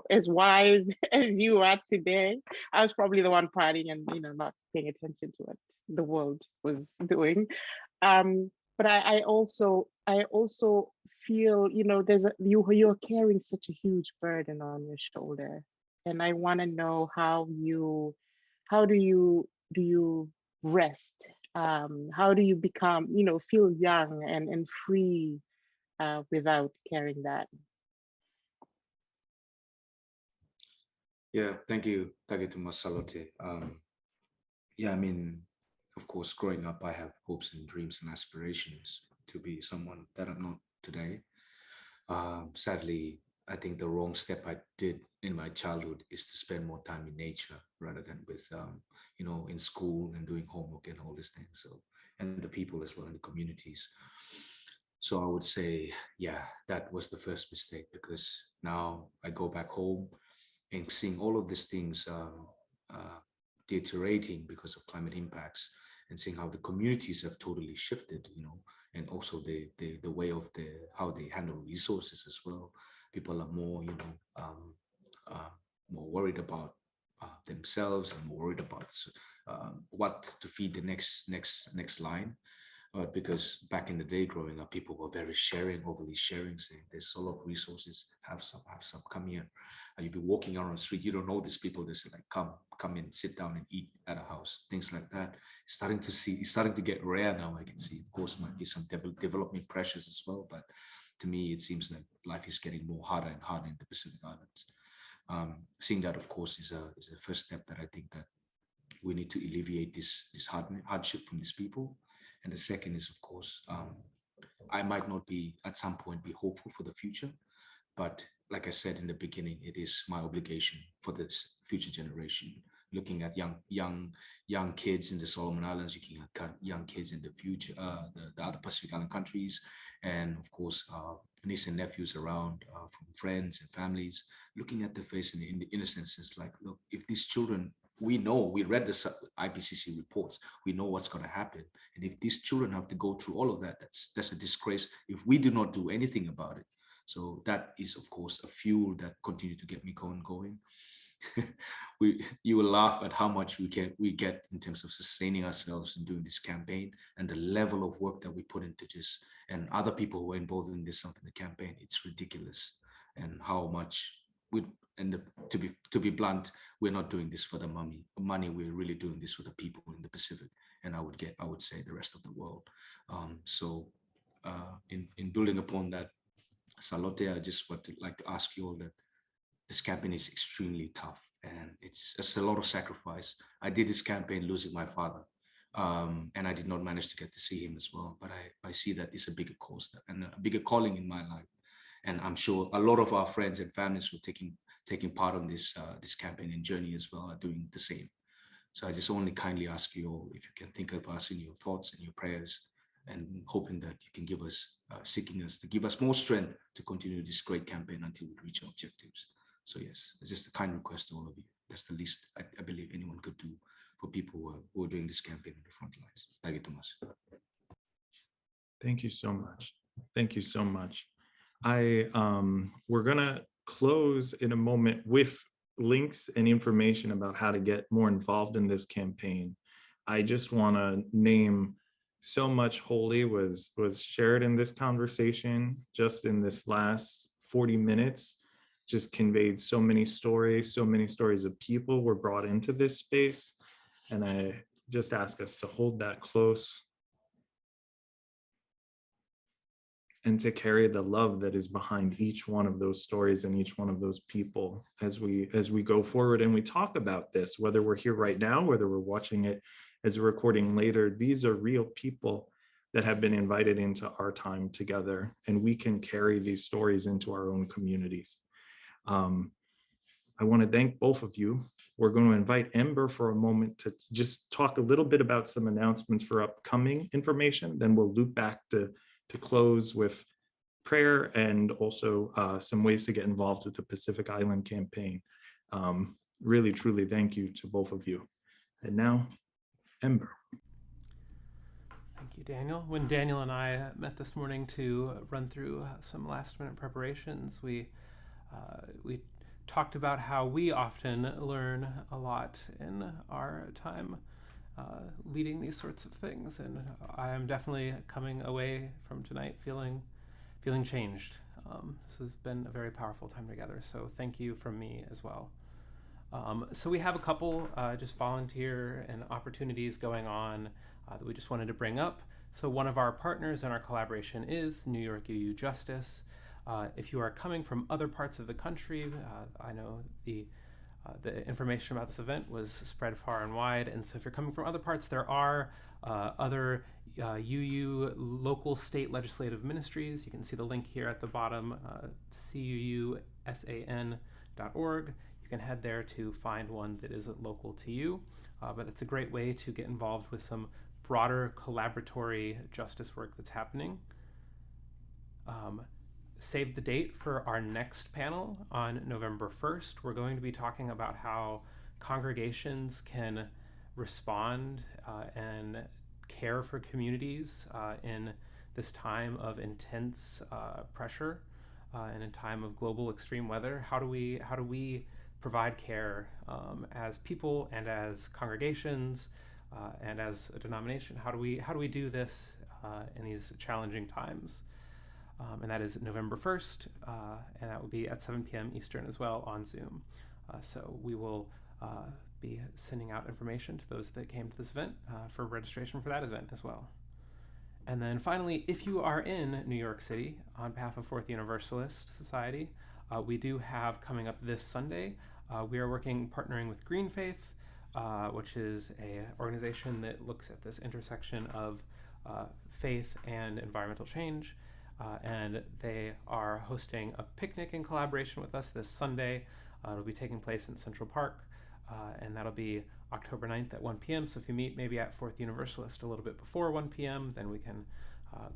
as wise as you are today. I was probably the one partying and, not paying attention to what the world was doing. But I also feel, you're carrying such a huge burden on your shoulder, and I want to know how do you rest? How do you become, feel young and free without carrying that? Yeah, thank you to Salote. Yeah, I mean, of course, growing up, I have hopes and dreams and aspirations to be someone that I'm not today. Sadly, I think the wrong step I did in my childhood is to spend more time in nature rather than with, in school and doing homework and all these things. So, and the people as well in the communities. So I would say, yeah, that was the first mistake, because now I go back home and seeing all of these things deteriorating because of climate impacts, and seeing how the communities have totally shifted, and also the way of how they handle resources as well. People are more, more worried about themselves and worried about what to feed the next line. Because back in the day, growing up, people were very sharing, overly sharing, saying there's a lot of resources. Have some. Come here. You'll be walking around the street. You don't know these people. They say like, come in, sit down and eat at a house. Things like that. It's starting to get rare now. I can see. Of course, might be some development pressures as well, but to me, it seems like life is getting more harder and harder in the Pacific Islands. Seeing that, of course, is a first step that I think that we need to alleviate this hardship from these people. And the second is, of course, I might not be at some point be hopeful for the future, but like I said in the beginning, it is my obligation for this future generation. Looking at young kids in the Solomon Islands, looking at young kids in the future, the other Pacific Island countries, and of course, nieces and nephews around from friends and families, looking at the face and in the innocence is like, look, if these children, we read the IPCC reports, we know what's going to happen. And if these children have to go through all of that, that's a disgrace if we do not do anything about it. So that is, of course, a fuel that continues to get me going. You will laugh at how much we get in terms of sustaining ourselves and doing this campaign, and the level of work that we put into this, and other people who are involved in this something the campaign. It's ridiculous, and how much to be blunt, we're not doing this for the money. We're really doing this for the people in the Pacific, and I would say the rest of the world. In building upon that, Salote, I just would like to ask you all that this campaign is extremely tough, and it's a lot of sacrifice. I did this campaign losing my father, and I did not manage to get to see him as well. But I see that it's a bigger cause and a bigger calling in my life, and I'm sure a lot of our friends and families who are taking part on this campaign and journey as well are doing the same. So I just only kindly ask you all if you can think of us in your thoughts and your prayers, and hoping that you can give us, seeking us to give us more strength to continue this great campaign until we reach our objectives. So yes, it's just a kind request to all of you. That's the least I believe anyone could do for people who are doing this campaign in the front lines. Thank you, Thomas. Thank you so much. Thank you so much. We're gonna close in a moment with links and information about how to get more involved in this campaign. I just want to name so much holy was shared in this conversation just in this last 40 minutes, just conveyed so many stories of people were brought into this space. And I just ask us to hold that close and to carry the love that is behind each one of those stories and each one of those people as we go forward and we talk about this, whether we're here right now, whether we're watching it as a recording later. These are real people that have been invited into our time together, and we can carry these stories into our own communities. I want to thank both of you. We're going to invite Ember for a moment to just talk a little bit about some announcements for upcoming information. Then we'll loop back to close with prayer and also some ways to get involved with the Pacific Island campaign. Really, truly thank you to both of you. And now, Ember. Thank you, Daniel. When Daniel and I met this morning to run through some last-minute preparations, we talked about how we often learn a lot in our time leading these sorts of things, and I am definitely coming away from tonight feeling changed. This has been a very powerful time together, so thank you from me as well. So we have a couple just volunteer and opportunities going on that we just wanted to bring up. So one of our partners in our collaboration is New York UU Justice. If you are coming from other parts of the country, I know the information about this event was spread far and wide, and so if you're coming from other parts, there are other UU local state legislative ministries. You can see the link here at the bottom, cuusan.org. You can head there to find one that is local to you, but it's a great way to get involved with some broader collaboratory justice work that's happening. Save the date for our next panel on November 1st. We're going to be talking about how congregations can respond and care for communities in this time of intense pressure and in time of global extreme weather. How do we provide care as people and as congregations and as a denomination. How do we do this in these challenging times? And that is November 1st, and that will be at 7 p.m. Eastern as well on Zoom. So we will be sending out information to those that came to this event for registration for that event as well. And then finally, if you are in New York City, on behalf of Fourth Universalist Society, we do have coming up this Sunday, we are partnering with Green Faith, which is an organization that looks at this intersection of faith and environmental change. And they are hosting a picnic in collaboration with us this Sunday. It'll be taking place in Central Park, and that'll be October 9th at 1 p.m. So if you meet maybe at Fourth Universalist a little bit before 1 p.m., then we can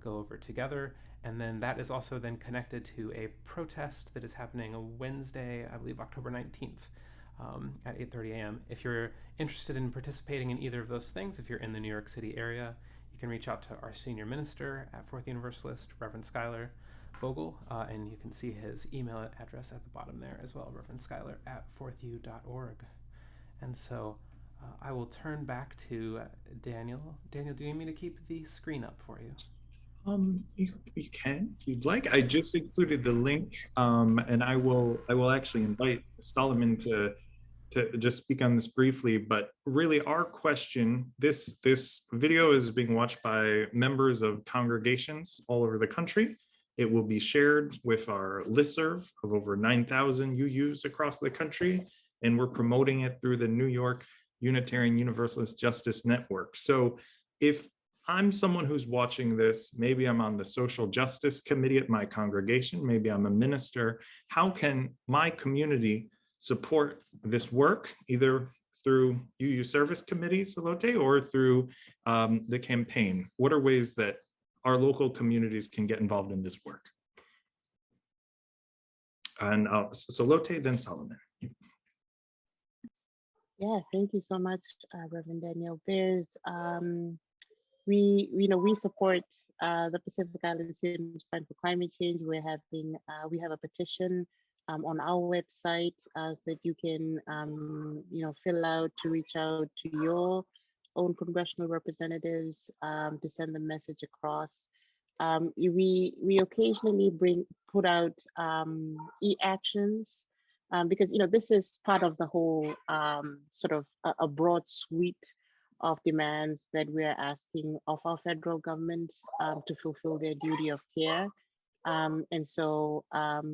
go over together. And then that is also then connected to a protest that is happening a Wednesday, I believe October 19th at 8:30 a.m. If you're interested in participating in either of those things, if you're in the New York City area, you can reach out to our senior minister at Fourth Universalist, Reverend Schuyler Vogel, and you can see his email address at the bottom there as well, Reverend Schuyler at fourthu.org. And so I will turn back to Daniel. Daniel, do you need me to keep the screen up for you? You can if you'd like. I just included the link, and I will actually invite Solomon to just speak on this briefly. But really, our question, this video is being watched by members of congregations all over the country. It will be shared with our listserv of over 9,000 UUs across the country, and we're promoting it through the New York Unitarian Universalist Justice Network. So if I'm someone who's watching this, maybe I'm on the social justice committee at my congregation, maybe I'm a minister, how can my community support this work, either through UU Service Committee, Salote, or through the campaign? What are ways that our local communities can get involved in this work? And Salote, then Solomon. Yeah, thank you so much, Reverend Daniel. There's we support the Pacific Island Students Fund for Climate Change. We have a petition on our website so that you can fill out to reach out to your own congressional representatives to send the message across. We occasionally put out e-actions because this is part of the whole sort of a broad suite of demands that we are asking of our federal government to fulfill their duty of care. And so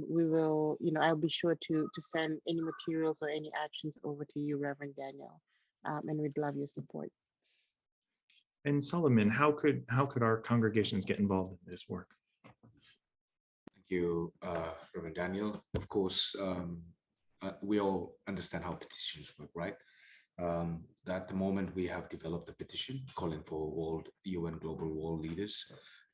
we will, I'll be sure to send any materials or any actions over to you, Reverend Daniel, and we'd love your support. And Solomon, how could our congregations get involved in this work? Thank you, Reverend Daniel. Of course, we all understand how petitions work, right? At the moment, we have developed a petition calling for world UN global world leaders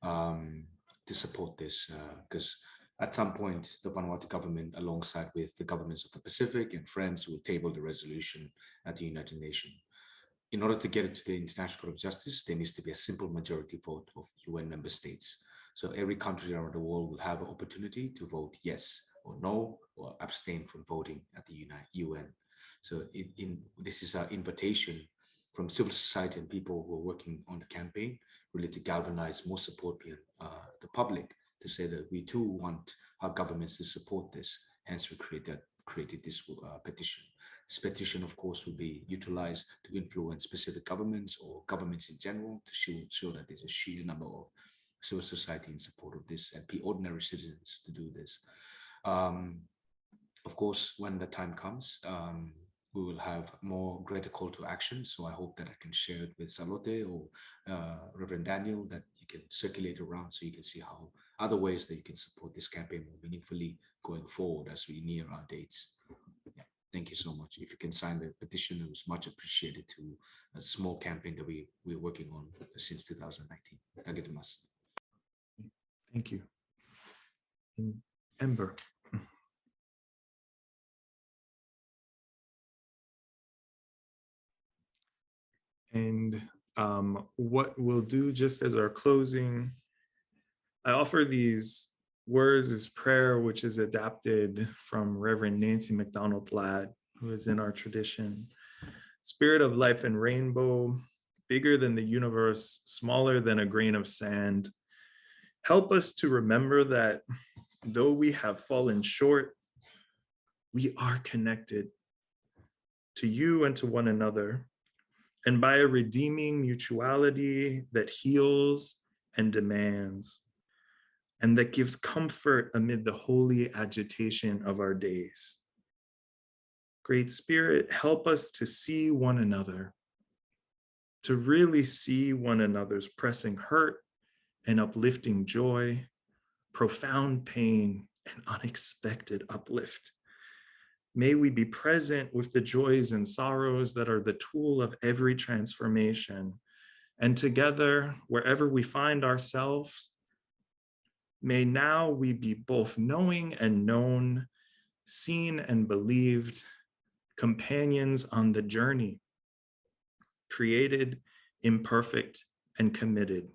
to support this, because at some point, the Vanuatu government, alongside with the governments of the Pacific and friends, will table the resolution at the United Nations. In order to get it to the International Court of Justice, there needs to be a simple majority vote of UN member states. So every country around the world will have an opportunity to vote yes or no, or abstain from voting at the UN. So this is an invitation from civil society and people who are working on the campaign, really to galvanize more support beyond the public, to say that we too want our governments to support this. Hence, we created this petition. This petition, of course, will be utilized to influence specific governments or governments in general to show that there's a sheer number of civil society in support of this and ordinary citizens to do this. Of course, when the time comes, we will have greater call to action. So I hope that I can share it with Salote or Reverend Daniel, that you can circulate around so you can see how other ways that you can support this campaign more meaningfully going forward as we near our dates. Yeah, thank you so much. If you can sign the petition, it was much appreciated to a small campaign that we're working on since 2019. Tagatimasu. Thank you. And Ember. And what we'll do just as our closing, I offer these words as prayer, which is adapted from Reverend Nancy McDonald Ladd, who is in our tradition. Spirit of life and rainbow, bigger than the universe, smaller than a grain of sand. Help us to remember that though we have fallen short, we are connected to you and to one another. And by a redeeming mutuality that heals and demands, and that gives comfort amid the holy agitation of our days. Great Spirit, help us to see one another, to really see one another's pressing hurt and uplifting joy, profound pain and unexpected uplift. May we be present with the joys and sorrows that are the tool of every transformation. And together, wherever we find ourselves, may now we be both knowing and known, seen and believed, companions on the journey, created, imperfect, and committed.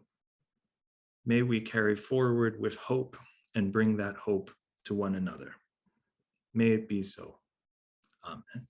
May we carry forward with hope and bring that hope to one another. May it be so. Amen.